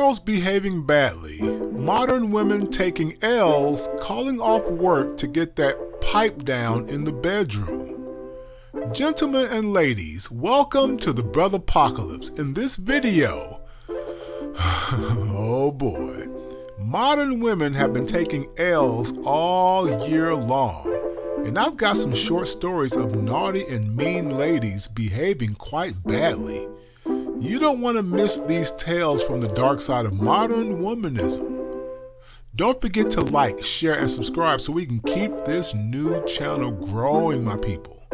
Girls behaving badly, modern women taking L's, calling off work to get that pipe down in the bedroom. Gentlemen and ladies, welcome to the Brother Apocalypse. In this video, oh boy, modern women have been taking L's all year long, and I've got some short stories of naughty and mean ladies behaving quite badly. You don't want to miss these tales from the dark side of modern womanism. Don't forget to like, share, and subscribe so we can keep this new channel growing, my people.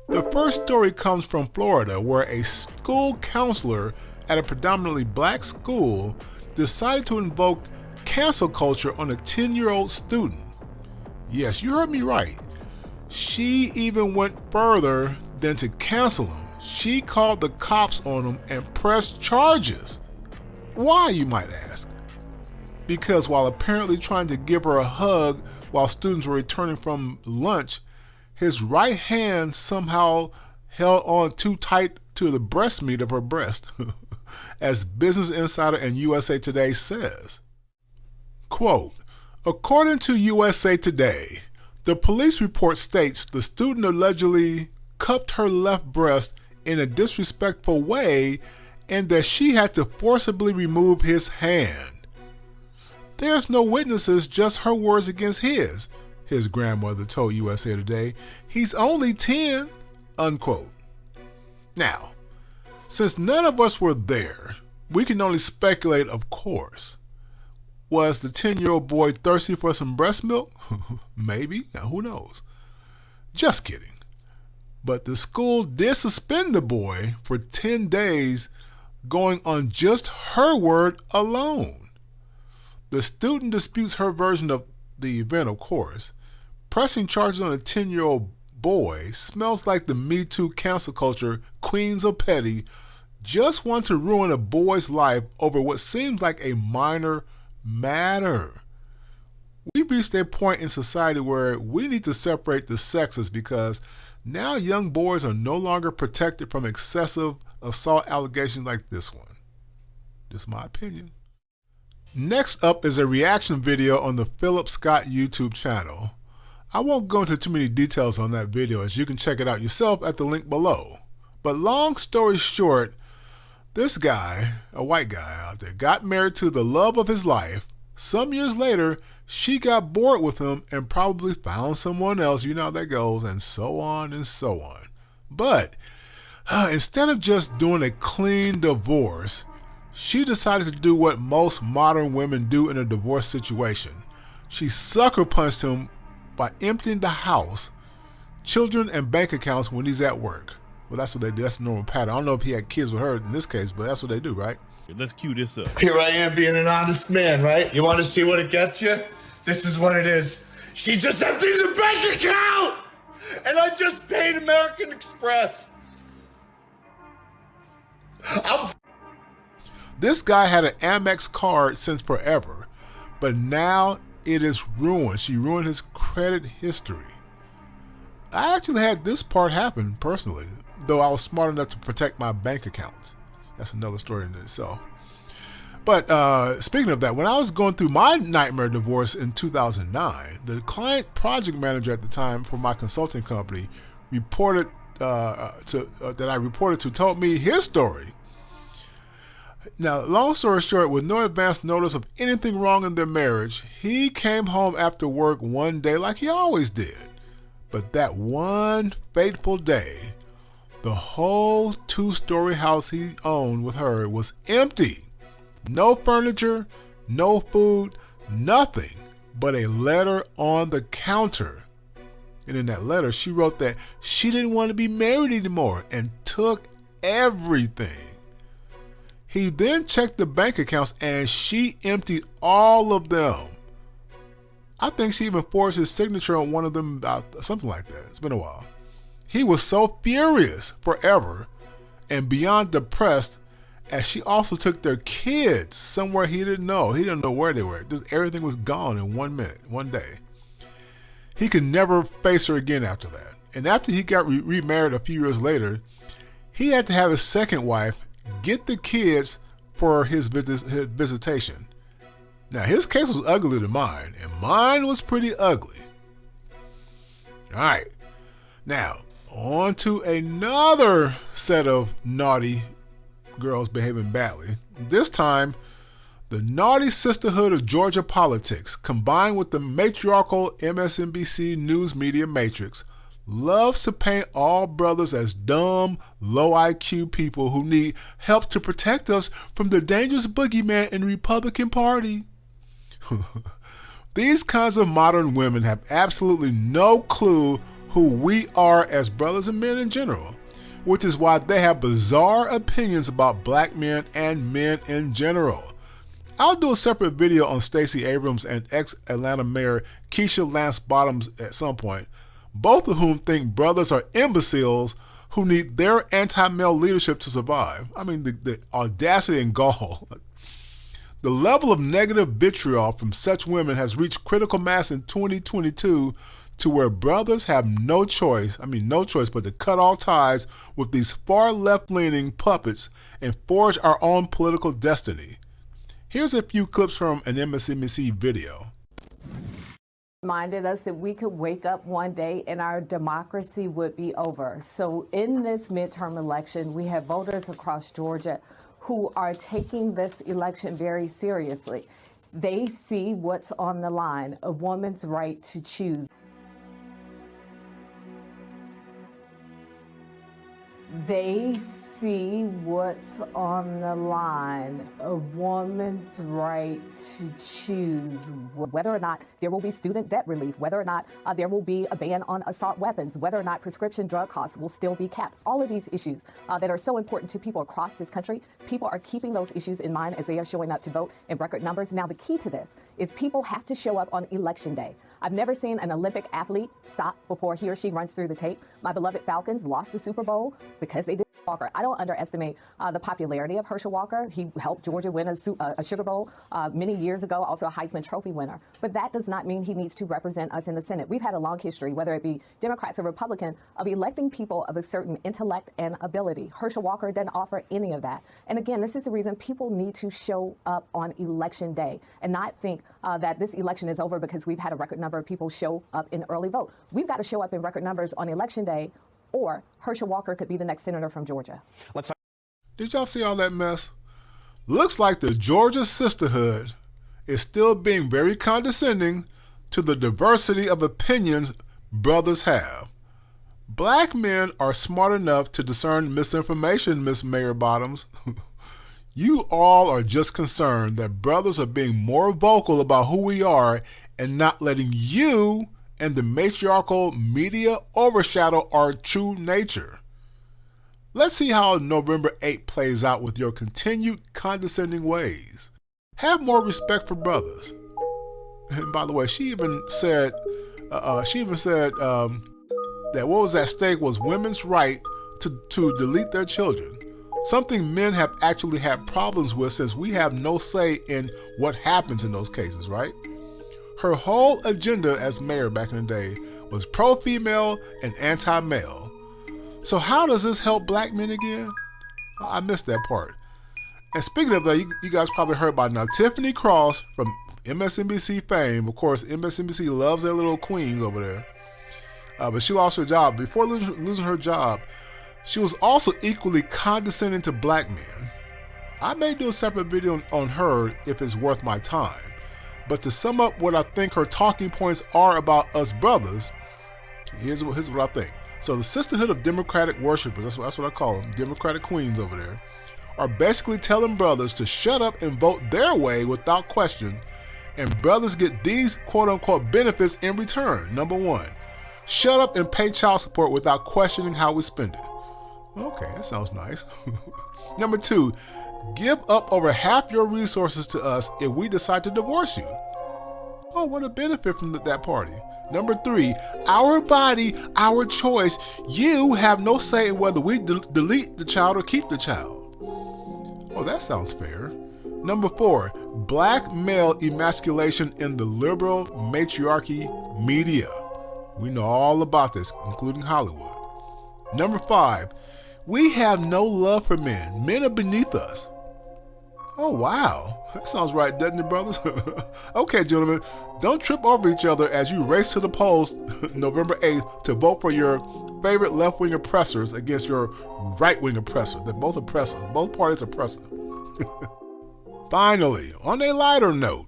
The first story comes from Florida, where a school counselor at a predominantly black school decided to invoke cancel culture on a 10-year-old student. Yes, you heard me right. She even went further than to cancel him. She called the cops on him and pressed charges. Why, you might ask? Because while apparently trying to give her a hug while students were returning from lunch, his right hand somehow held on too tight to the breast meat of her breast, as Business Insider and USA Today says. Quote, according to USA Today, the police report states the student allegedly cupped her left breast in a disrespectful way and that she had to forcibly remove his hand. There's no witnesses, just her words against his grandmother told USA Today. He's only 10, unquote. Now, since none of us were there, we can only speculate, of course. Was the 10-year-old boy thirsty for some breast milk? Maybe, now, who knows? Just kidding. But the school did suspend the boy for 10 days, going on just her word alone. The student disputes her version of the event, of course. Pressing charges on a 10-year-old boy smells like the Me Too cancel culture queens of petty just want to ruin a boy's life over what seems like a minor matter. We've reached a point in society where we need to separate the sexes, because now young boys are no longer protected from excessive assault allegations like this one. Just my opinion. Next up is a reaction video on the Philip Scott YouTube channel. I won't go into too many details on that video, as you can check it out yourself at the link below. But long story short, this guy, a white guy out there, got married to the love of his life. Some years later, she got bored with him and probably found someone else. You know how that goes, and so on and so on. But instead of just doing a clean divorce, she decided to do what most modern women do in a divorce situation. She sucker punched him by emptying the house, children, and bank accounts when he's at work. Well, that's what they do. That's the normal pattern. I don't know if he had kids with her in this case, but that's what they do, right? Let's cue this up. Here I am being an honest man, right? You want to see what it gets you? This is what it is. She just emptied the bank account! And I just paid American Express. This guy had an Amex card since forever, but now it is ruined. She ruined his credit history. I actually had this part happen personally, though I was smart enough to protect my bank accounts. That's another story in itself. But speaking of that, when I was going through my nightmare divorce in 2009, the client project manager at the time for my consulting company reported that I reported to told me his story. Now, long story short, with no advance notice of anything wrong in their marriage, he came home after work one day like he always did. But that one fateful day, the whole 2-story house he owned with her was empty. No furniture, no food, nothing but a letter on the counter. And in that letter, she wrote that she didn't want to be married anymore and took everything. He then checked the bank accounts and she emptied all of them. I think she even forged his signature on one of them, something like that. It's been a while. He was so furious forever and beyond depressed, as she also took their kids somewhere he didn't know. He didn't know where they were. Just everything was gone in 1 minute, one day. He could never face her again after that. And after he got remarried a few years later, he had to have his second wife get the kids for his visitation. Now, his case was uglier than mine, and mine was pretty ugly. All right. Now, on to another set of naughty girls behaving badly. This time, the naughty sisterhood of Georgia politics, combined with the matriarchal MSNBC news media matrix, loves to paint all brothers as dumb, low IQ people who need help to protect us from the dangerous boogeyman in the Republican Party. These kinds of modern women have absolutely no clue who we are as brothers and men in general, which is why they have bizarre opinions about black men and men in general. I'll do a separate video on Stacey Abrams and ex-Atlanta Mayor Keisha Lance Bottoms at some point, both of whom think brothers are imbeciles who need their anti-male leadership to survive. I mean, the audacity and gall. The level of negative vitriol from such women has reached critical mass in 2022 to where brothers have no choice but to cut all ties with these far left-leaning puppets and forge our own political destiny. Here's a few clips from an MSNBC video. Reminded us that we could wake up one day and our democracy would be over. So in this midterm election, we have voters across Georgia who are taking this election very seriously. They see what's on the line, a woman's right to choose. They see what's on the line, a woman's right to choose whether or not there will be student debt relief, whether or not there will be a ban on assault weapons, whether or not prescription drug costs will still be capped. All of these issues that are so important to people across this country, people are keeping those issues in mind as they are showing up to vote in record numbers. Now, the key to this is people have to show up on election day. I've never seen an Olympic athlete stop before he or she runs through the tape. My beloved Falcons lost the Super Bowl because they did Walker. I don't underestimate the popularity of Herschel Walker. He helped Georgia win a Sugar Bowl many years ago, also a Heisman Trophy winner. But that does not mean he needs to represent us in the Senate. We've had a long history, whether it be Democrats or Republican, of electing people of a certain intellect and ability. Herschel Walker doesn't offer any of that. And again, this is the reason people need to show up on election day and not think that this election is over because we've had a record number of people show up in early vote. We've got to show up in record numbers on election day, or Herschel Walker could be the next senator from Georgia. Did y'all see all that mess? Looks like the Georgia sisterhood is still being very condescending to the diversity of opinions brothers have. Black men are smart enough to discern misinformation, Miss Mayor Bottoms. You all are just concerned that brothers are being more vocal about who we are and not letting you and the matriarchal media overshadow our true nature. Let's see how November 8th plays out with your continued condescending ways. Have more respect for brothers. And by the way, she even said that what was at stake was women's right to delete their children. Something men have actually had problems with since we have no say in what happens in those cases, right? Her whole agenda as mayor back in the day was pro-female and anti-male. So how does this help black men again? I missed that part. And speaking of that, you guys probably heard by now, Tiffany Cross from MSNBC fame. Of course, MSNBC loves their little queens over there. But she lost her job. Before losing her job, she was also equally condescending to black men. I may do a separate video on her if it's worth my time. But to sum up what I think her talking points are about us brothers, here's what I think. So the Sisterhood of Democratic Worshippers, that's what I call them, Democratic Queens over there, are basically telling brothers to shut up and vote their way without question, and brothers get these quote-unquote benefits in return. Number one, shut up and pay child support without questioning how we spend it. Okay, that sounds nice. Number two, give up over half your resources to us if we decide to divorce you. Oh, what a benefit from that party. Number three, our body, our choice. You have no say in whether we delete the child or keep the child. Oh, that sounds fair. Number four, black male emasculation in the liberal matriarchy media. We know all about this, including Hollywood. Number five, we have no love for men. Men are beneath us. Oh, wow. That sounds right, doesn't it, brothers? Okay, gentlemen, don't trip over each other as you race to the polls November 8th to vote for your favorite left-wing oppressors against your right-wing oppressor. They're both oppressors. Both parties oppressive. Finally, on a lighter note,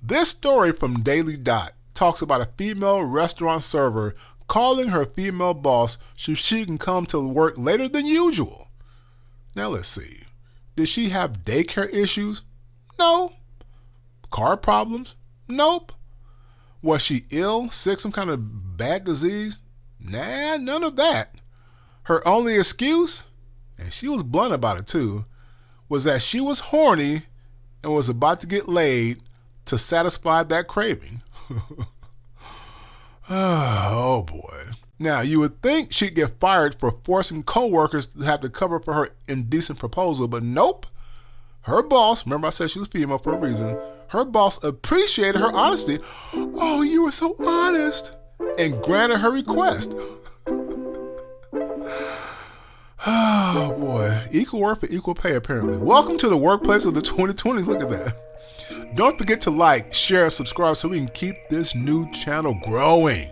this story from Daily Dot talks about a female restaurant server calling her female boss so she can come to work later than usual. Now let's see. Did she have daycare issues? No. Car problems? Nope. Was she ill, sick, some kind of bad disease? Nah, none of that. Her only excuse, and she was blunt about it too, was that she was horny and was about to get laid to satisfy that craving. Oh boy. Now, you would think she'd get fired for forcing coworkers to have to cover for her indecent proposal, but nope. Her boss, remember I said she was female for a reason, her boss appreciated her honesty. Oh, you were so honest, and granted her request. Oh boy, equal work for equal pay apparently. Welcome to the workplace of the 2020s, look at that. Don't forget to like, share, subscribe so we can keep this new channel growing.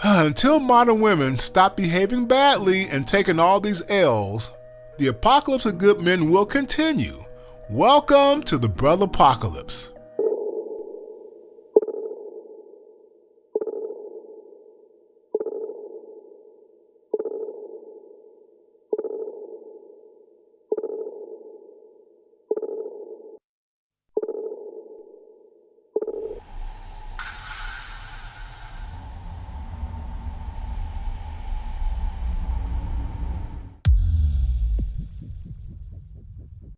Until modern women stop behaving badly and taking all these L's, the apocalypse of good men will continue. Welcome to the Brother Apocalypse.